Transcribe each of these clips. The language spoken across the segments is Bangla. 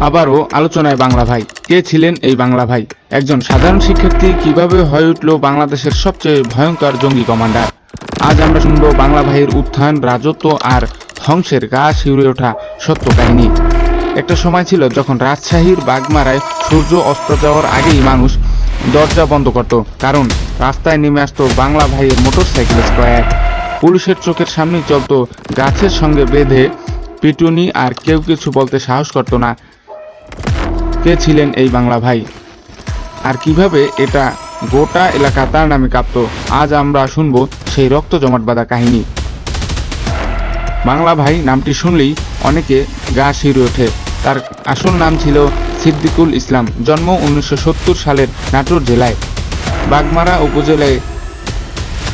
আবারও আলোচনায় বাংলা ভাই। কে ছিলেন এই বাংলা ভাই? একজন সাধারণ শিক্ষার্থী কিভাবে হয়ে উঠল বাংলাদেশের সবচেয়ে ভয়ঙ্কর জঙ্গি কমান্ডার। আজ আমরা শুনবো বাংলা ভাইয়ের উত্থান, রাজত্ব আর ধ্বংসের গা শিউরে ওঠা সত্য কাহিনী। একটা সময় ছিল যখন রাজশাহীর বাগমারায় সূর্য অস্ত যাওয়ার আগেই মানুষ দরজা বন্ধ করত, কারণ রাস্তায় নেমে আসতো বাংলা ভাইয়ের মোটরসাইকেল স্কোয়াড। পুলিশের চোখের সামনেই চলতো গাছের সঙ্গে বেঁধে পিটুনি, আর কেউ কিছু বলতে সাহস করতো না। কে ছিলেন এই বাংলা ভাই, আর কিভাবে এটা গোটা এলাকা তার নামে কাঁপত? আজ আমরা শুনবো সেই রক্ত জমাট বাঁধা কাহিনী। বাংলা ভাই নামটি শুনলেই অনেকে গা শিউরে ওঠে। তার আসল নাম ছিল সিদ্দিকুল ইসলাম। জন্ম 1970 সালের নাটোর জেলায় বাগমারা উপজেলায়।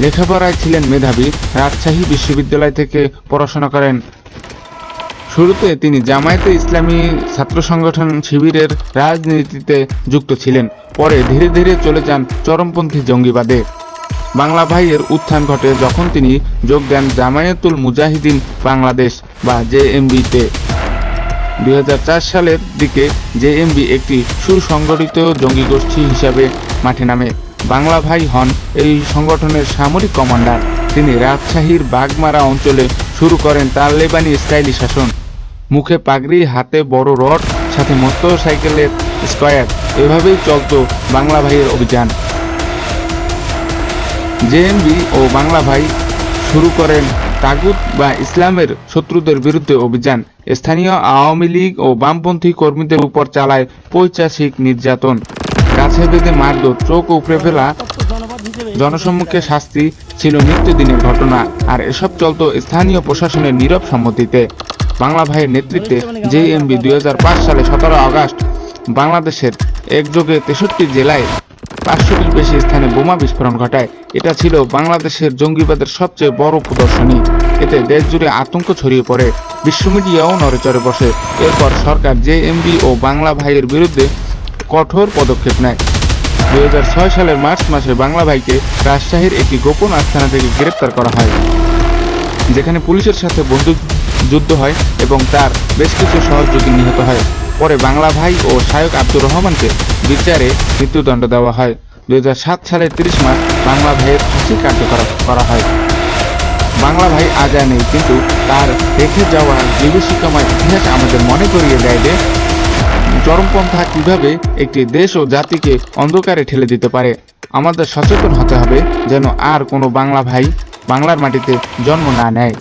লেখাপড়ায় ছিলেন মেধাবী। রাজশাহী বিশ্ববিদ্যালয় থেকে পড়াশোনা করেন। শুরুতে তিনি জামায়াতে ইসলামী ছাত্র সংগঠন শিবিরের রাজনীতিতে যুক্ত ছিলেন। পরে ধীরে ধীরে চলে যান চরমপন্থী জঙ্গিবাদে। বাংলা ভাইয়ের উত্থান ঘটে যখন তিনি যোগ দেন জামায়াতুল মুজাহিদিন বাংলাদেশ বা জেএমবিতে। 2004 সালের দিকে জেএমবি একটি সুসংগঠিত জঙ্গি গোষ্ঠী হিসাবে মাঠে নামে। বাংলা ভাই হন এই সংগঠনের সামরিক কমান্ডার। তিনি রাজশাহীর বাগমারা অঞ্চলে শুরু করেন তালেবানি স্টাইলি শাসন। মুখে পাগড়ি, হাতে বড় রড, সাথে মোটরসাইকেলের স্কোয়াড। এভাবেই চলত বাংলা ভাইয়ের অভিযান। জেএমবি ও বাংলা ভাই শুরু করেন তাগুত বা ইসলামের শত্রুদের বিরুদ্ধে অভিযান। স্থানীয় আওয়ামী লীগ ও বামপন্থী কর্মীদের উপর চালায় পৈশাচিক নির্যাতন, গাছে বেঁধে মারধর, চোখ উপড়ে ফেলা, জনসম্মুখে শাস্তি ছিল নিত্যদিনের ঘটনা। আর এসব চলত স্থানীয় প্রশাসনের নীরব সম্মতিতে। বাংলা ভাইয়ের নেতৃত্বে জেএমবি 2005 সালে 17 আগস্ট বাংলাদেশের একযোগে 63 জেলায় 500টির বেশি স্থানে বোমা বিস্ফোরণ ঘটায়। এটা ছিল বাংলাদেশের জঙ্গিবাদের সবচেয়ে বড় প্রদর্শনী। এতে দেশ জুড়ে আতঙ্ক ছড়িয়ে পড়ে, বিশ্ব মিডিয়াও নড়েচড়ে বসে। এরপর সরকার জেএমবি ও বাংলা ভাইয়ের বিরুদ্ধে কঠোর পদক্ষেপ নেয়। 2006 সালের মার্চ মাসে বাংলা ভাইকে রাজশাহীর একটি গোপন আস্তানা থেকে গ্রেপ্তার করা হয়, যেখানে পুলিশের সাথে বন্দুক যুদ্ধ হয় এবং তার বেশ কিছু সহযোগী নিহত হয়। পরে বাংলা ভাই ও শায়ক আব্দুর রহমানকে বিচারে মৃত্যুদণ্ড দেওয়া হয়। 2007 সালের 30 মার্চ বাংলা ভাইয়ের ফাঁসি কার্যকর করা হয়। বাংলা ভাই আজ আর নেই, কিন্তু তার রেখে যাওয়া বিভীষিকাময় ইতিহাস আমাদের মনে করিয়ে দেয় যে চরমপন্থা কিভাবে একটি দেশ ও জাতিকে অন্ধকারে ঠেলে দিতে পারে। আমাদের সচেতন হতে হবে যেন আর কোনো বাংলা ভাই বাংলার মাটিতে জন্ম না নেয়।